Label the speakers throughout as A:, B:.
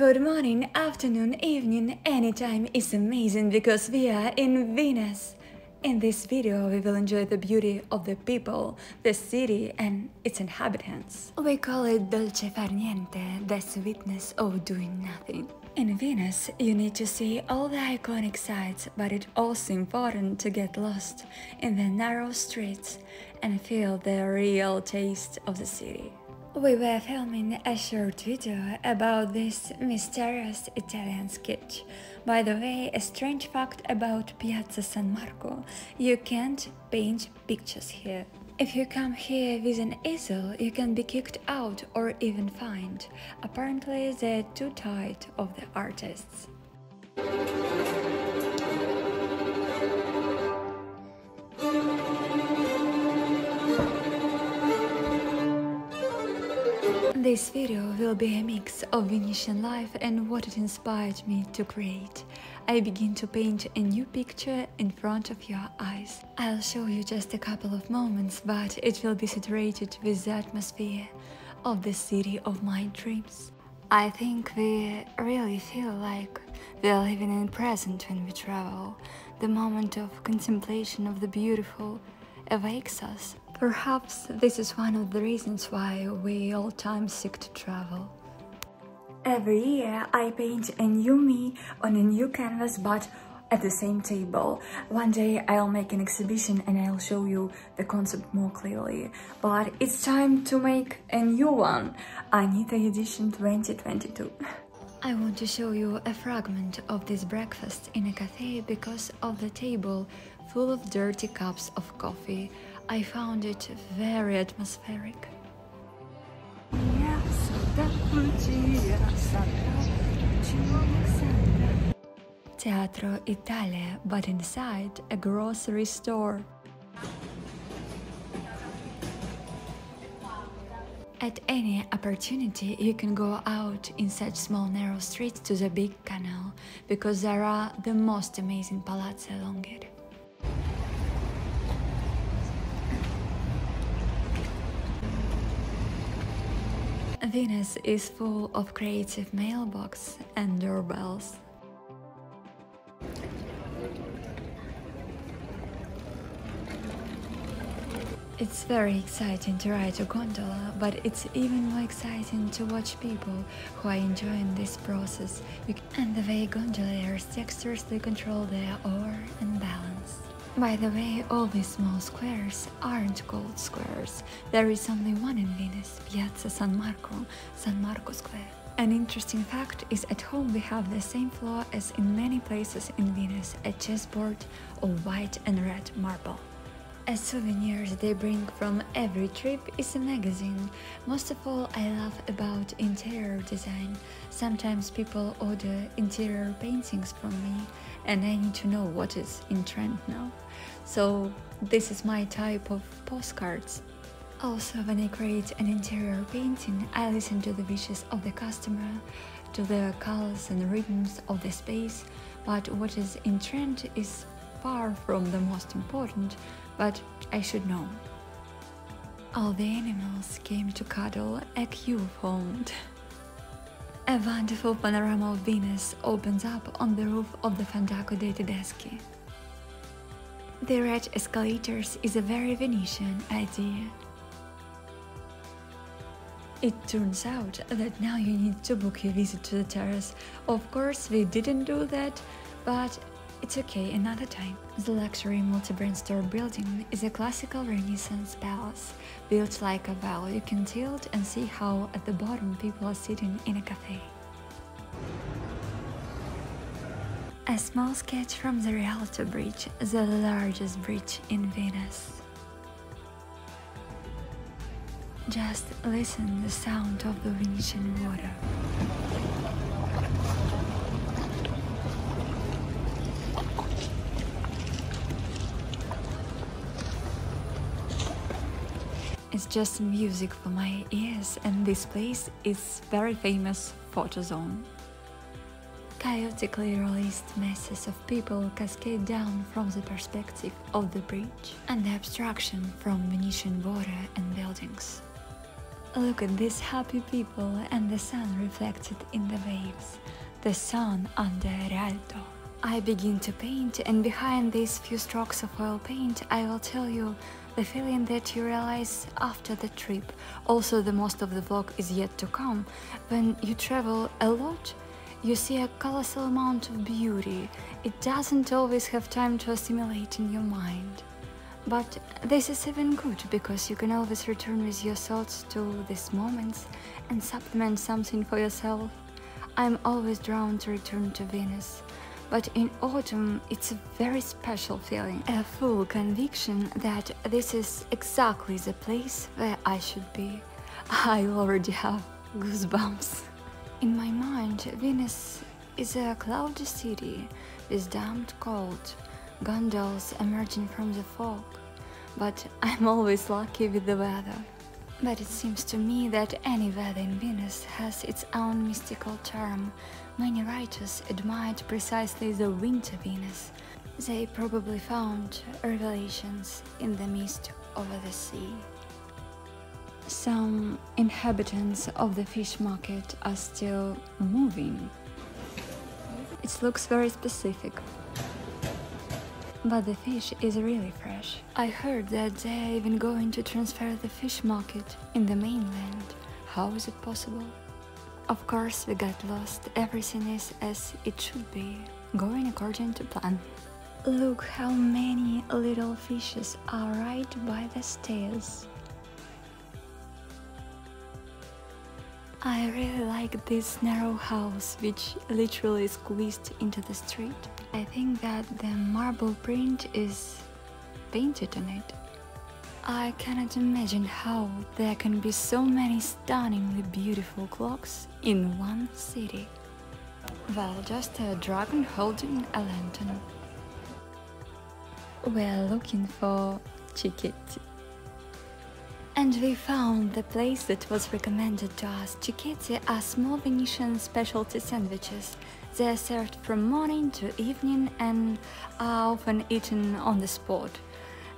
A: Good morning, afternoon, evening, anytime is amazing because we are in Venice. In this video we will enjoy the beauty of the people, the city and its inhabitants. We call it dolce far niente, the sweetness of doing nothing. In Venice you need to see all the iconic sights, but it's also important to get lost in the narrow streets and feel the real taste of the city. We were filming a short video about this mysterious Italian sketch. By the way, a strange fact about Piazza San Marco: you can't paint pictures here. If you come here with an easel, you can be kicked out or even fined. Apparently, they're too tight of the artists. This video will be a mix of Venetian life and what it inspired me to create. I begin to paint a new picture in front of your eyes. I'll show you just a couple of moments, but it will be saturated with the atmosphere of the city of my dreams. I think we really feel like we're living in the present when we travel. The moment of contemplation of the beautiful awakes us. Perhaps this is one of the reasons why we all time seek to travel. Every year I paint a new me on a new canvas, but at the same table. One day I'll make an exhibition and I'll show you the concept more clearly. But it's time to make a new one, Anita Edition 2022. I want to show you a fragment of this breakfast in a cafe because of the table full of dirty cups of coffee. I found it very atmospheric. Teatro Italia, but inside a grocery store. At any opportunity, you can go out in such small narrow streets to the big canal, because there are the most amazing palazzi along it. Venice is full of creative mailboxes and doorbells. It's very exciting to ride a gondola, but it's even more exciting to watch people who are enjoying this process and the way gondoliers dexterously control their oar and balance. By the way, all these small squares aren't called squares. There is only one in Venice, Piazza San Marco Square. An interesting fact is at home we have the same floor as in many places in Venice, a chessboard of white and red marble. As souvenirs they bring from every trip is a magazine. Most of all, I love about interior design. Sometimes people order interior paintings from me and I need to know what is in trend now. So this is my type of postcards. Also, when I create an interior painting, I listen to the wishes of the customer, to the colors and rhythms of the space, but what is in trend is far from the most important, but I should know. All the animals came to cuddle a cube found. A wonderful panorama of Venice opens up on the roof of the Fondaco dei Tedeschi. The red escalators is a very Venetian idea. It turns out that now you need to book your visit to the terrace. Of course, we didn't do that, but it's okay, another time. The luxury multi-brand store building is a classical Renaissance palace. Built like a well, you can tilt and see how at the bottom people are sitting in a cafe. A small sketch from the Rialto Bridge, the largest bridge in Venice. Just listen to the sound of the Venetian water. It's just music for my ears, and this place is very famous photo zone. Chaotically released masses of people cascade down from the perspective of the bridge and the abstraction from Venetian water and buildings. Look at these happy people and the sun reflected in the waves. The sun under Rialto. I begin to paint, and behind these few strokes of oil paint I will tell you the feeling that you realize after the trip. Also, the most of the vlog is yet to come. When you travel a lot, you see a colossal amount of beauty. It doesn't always have time to assimilate in your mind. But this is even good, because you can always return with your thoughts to these moments and supplement something for yourself. I'm always drawn to return to Venice, but in autumn it's a very special feeling, a full conviction that this is exactly the place where I should be. I already have goosebumps. In my mind, Venice is a cloudy city with damp cold, gondolas emerging from the fog, but I'm always lucky with the weather. But it seems to me that any weather in Venice has its own mystical charm. Many writers admired precisely the winter Venice. They probably found revelations in the mist over the sea. Some inhabitants of the fish market are still moving. It looks very specific, but the fish is really fresh. I heard that they're even going to transfer the fish market in the mainland. How is it possible? Of course, we got lost. Everything is as it should be, going according to plan. Look how many little fishes are right by the stairs. I really like this narrow house, which literally squeezed into the street. I think that the marble print is painted on it. I cannot imagine how there can be so many stunningly beautiful clocks in one city. Well, just a dragon holding a lantern. We're looking for cicchetti. And we found the place that was recommended to us. Cicchetti are small Venetian specialty sandwiches. They are served from morning to evening and are often eaten on the spot.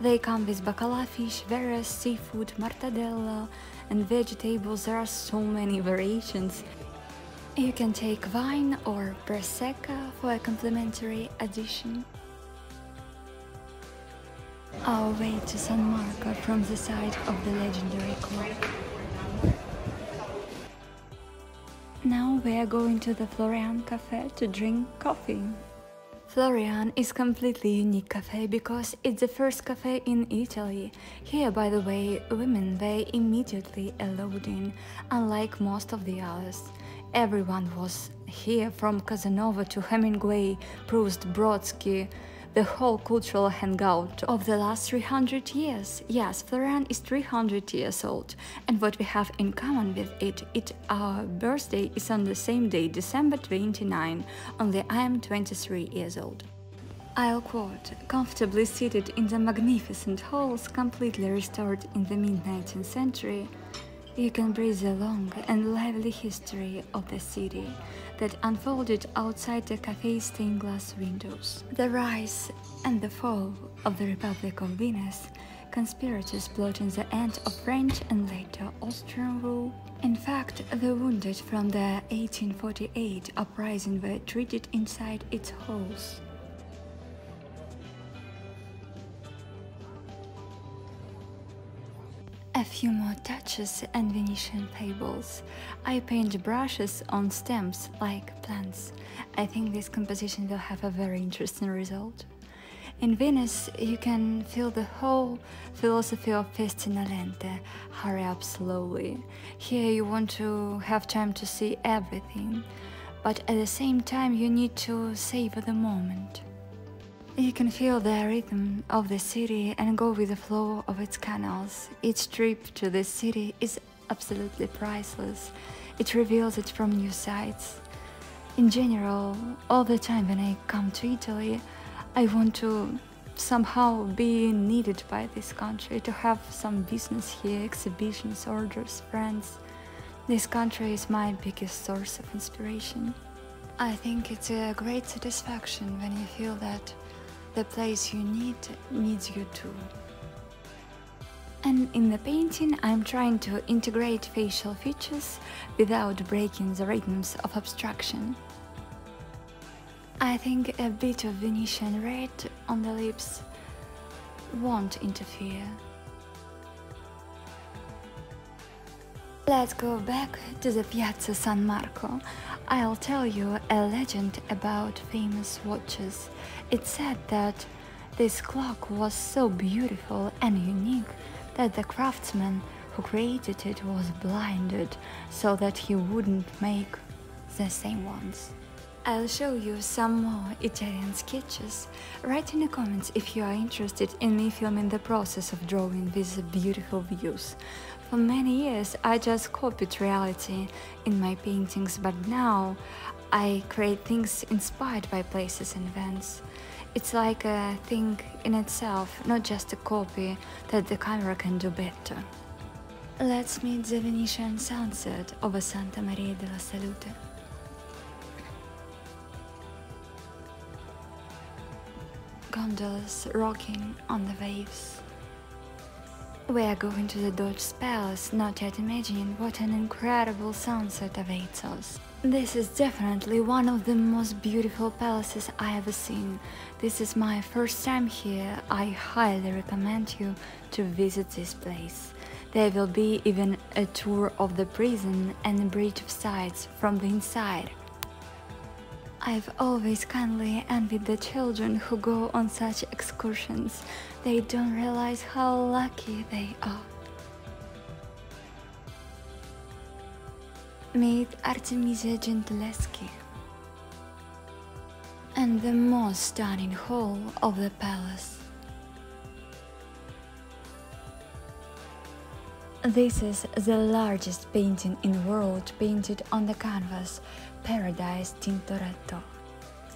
A: They come with bacala fish, various seafood, mortadella and vegetables. There are so many variations. You can take wine or prosecco for a complimentary addition. Our way to San Marco from the side of the legendary clock. Now we are going to the Florian Cafe to drink coffee. Florian is completely unique cafe because it's the first cafe in Italy. Here, by the way, women were immediately allowed in, unlike most of the others. Everyone was here, from Casanova to Hemingway, Proust, Brodsky, the whole cultural hangout of the last 300 years. Yes, Florian is 300 years old, and what we have in common with it, our birthday is on the same day, December 29, only I am 23 years old. I'll quote, comfortably seated in the magnificent halls, completely restored in the mid-19th century, you can breathe the long and lively history of the city that unfolded outside the cafe's stained glass windows. The rise and the fall of the Republic of Venice, conspirators plotting the end of French and later Austrian rule. In fact, the wounded from the 1848 uprising were treated inside its halls. A few more touches and Venetian fables. I paint brushes on stems like plants. I think this composition will have a very interesting result. In Venice, you can feel the whole philosophy of festina lente, hurry up slowly. Here you want to have time to see everything, but at the same time you need to savor the moment. You can feel the rhythm of the city and go with the flow of its canals. Each trip to this city is absolutely priceless. It reveals it from new sides. In general, all the time when I come to Italy, I want to somehow be needed by this country, to have some business here, exhibitions, orders, friends. This country is my biggest source of inspiration. I think it's a great satisfaction when you feel that the place you need needs you too. And in the painting, I'm trying to integrate facial features without breaking the rhythms of abstraction. I think a bit of Venetian red on the lips won't interfere. Let's go back to the Piazza San Marco. I'll tell you a legend about famous watches. It's said that this clock was so beautiful and unique that the craftsman who created it was blinded so that he wouldn't make the same ones. I'll show you some more Italian sketches. Write in the comments if you are interested in me filming the process of drawing these beautiful views. For many years I just copied reality in my paintings, but now I create things inspired by places and events. It's like a thing in itself, not just a copy that the camera can do better. Let's meet the Venetian sunset over Santa Maria della Salute. Gondolas rocking on the waves. We are going to the Doge's Palace, not yet imagining what an incredible sunset awaits us. This is definitely one of the most beautiful palaces I ever seen. This is my first time here. I highly recommend you to visit this place. There will be even a tour of the prison and a bridge of sights from the inside. I've always kindly envied the children who go on such excursions. They don't realize how lucky they are. Meet Artemisia Gentileschi and the most stunning hall of the palace. This is the largest painting in the world painted on the canvas Paradise Tintoretto.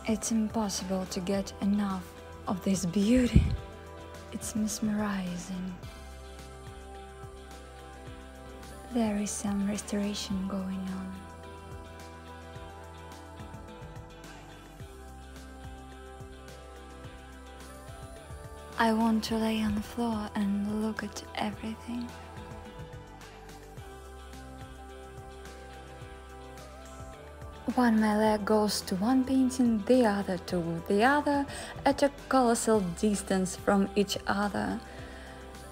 A: It's impossible to get enough of this beauty. It's mesmerizing. There is some restoration going on. I want to lay on the floor and look at everything. When my leg goes to one painting, the other to the other, at a colossal distance from each other,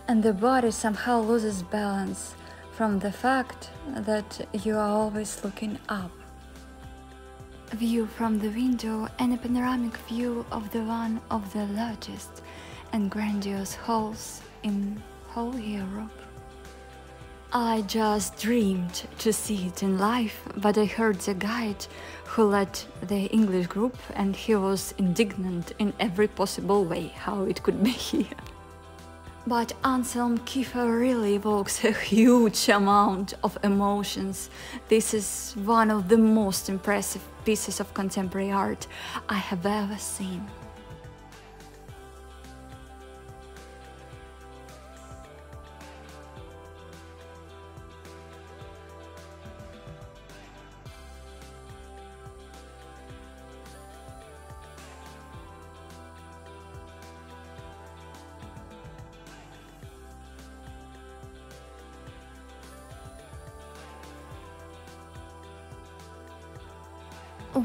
A: and the body somehow loses balance from the fact that you are always looking up. A view from the window and a panoramic view of one of the largest and grandiose halls in whole Europe. I just dreamed to see it in life, but I heard the guide who led the English group and he was indignant in every possible way how it could be here. But Anselm Kiefer really evokes a huge amount of emotions. This is one of the most impressive pieces of contemporary art I have ever seen.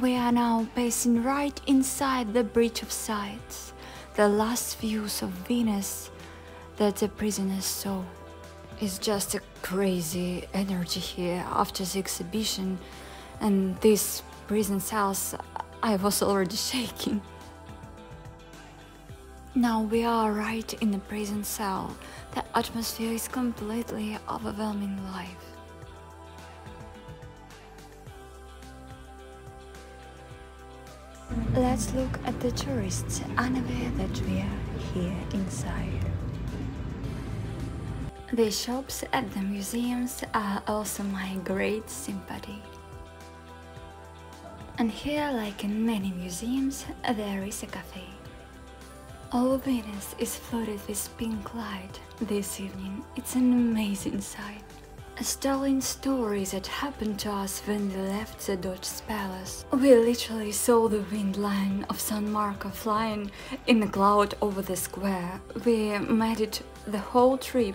A: We are now passing right inside the Bridge of Sights, the last views of Venice that the prisoners saw. It's just a crazy energy here after the exhibition, and these prison cells, I was already shaking. Now we are right in the prison cell. The atmosphere is completely overwhelming life. Let's look at the tourists, unaware that we are here inside. The shops at the museums are also my great sympathy. And here, like in many museums, there is a cafe. All Venice is flooded with pink light this evening. It's an amazing sight. telling stories that happened to us when we left the Dutch palace. We literally saw the wind line of San Marco flying in a cloud over the square. We made it the whole trip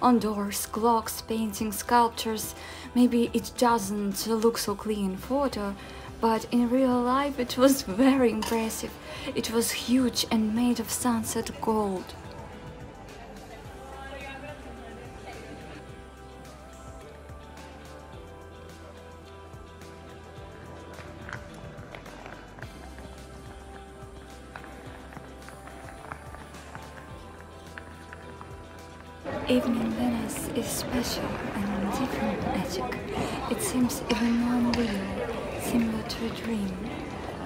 A: on doors, clocks, paintings, sculptures. Maybe it doesn't look so clean in photo, but in real life it was very impressive. It was huge and made of sunset gold. Even in Venice is special and different magic. It seems even more real, similar to a dream.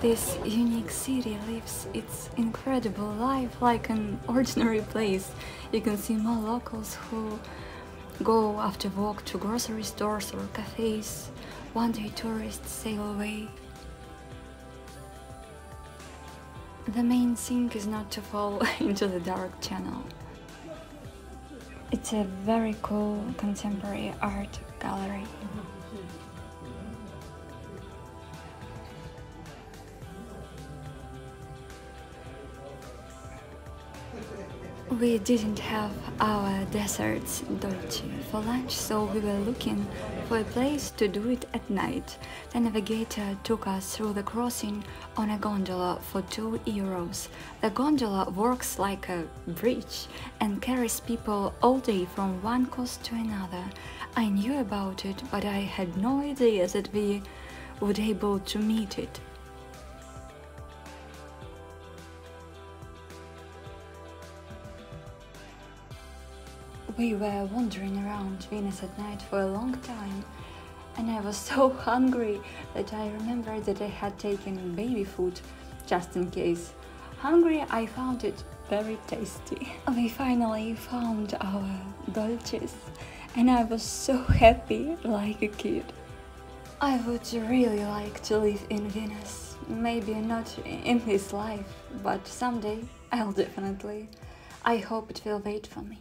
A: This unique city lives its incredible life like an ordinary place. You can see more locals who go after work to grocery stores or cafes. One day tourists sail away. The main thing is not to fall into the dark channel. It's a very cool contemporary art gallery. We didn't have our desserts dolce for lunch, so we were looking for a place to do it at night. The navigator took us through the crossing on a gondola for €2. The gondola works like a bridge and carries people all day from one coast to another. I knew about it, but I had no idea that we would be able to meet it. We were wandering around Venice at night for a long time, and I was so hungry that I remembered that I had taken baby food just in case. Hungry, I found it very tasty. We finally found our dolces, and I was so happy, like a kid. I would really like to live in Venice. Maybe not in this life, but someday I'll definitely. I hope it will wait for me.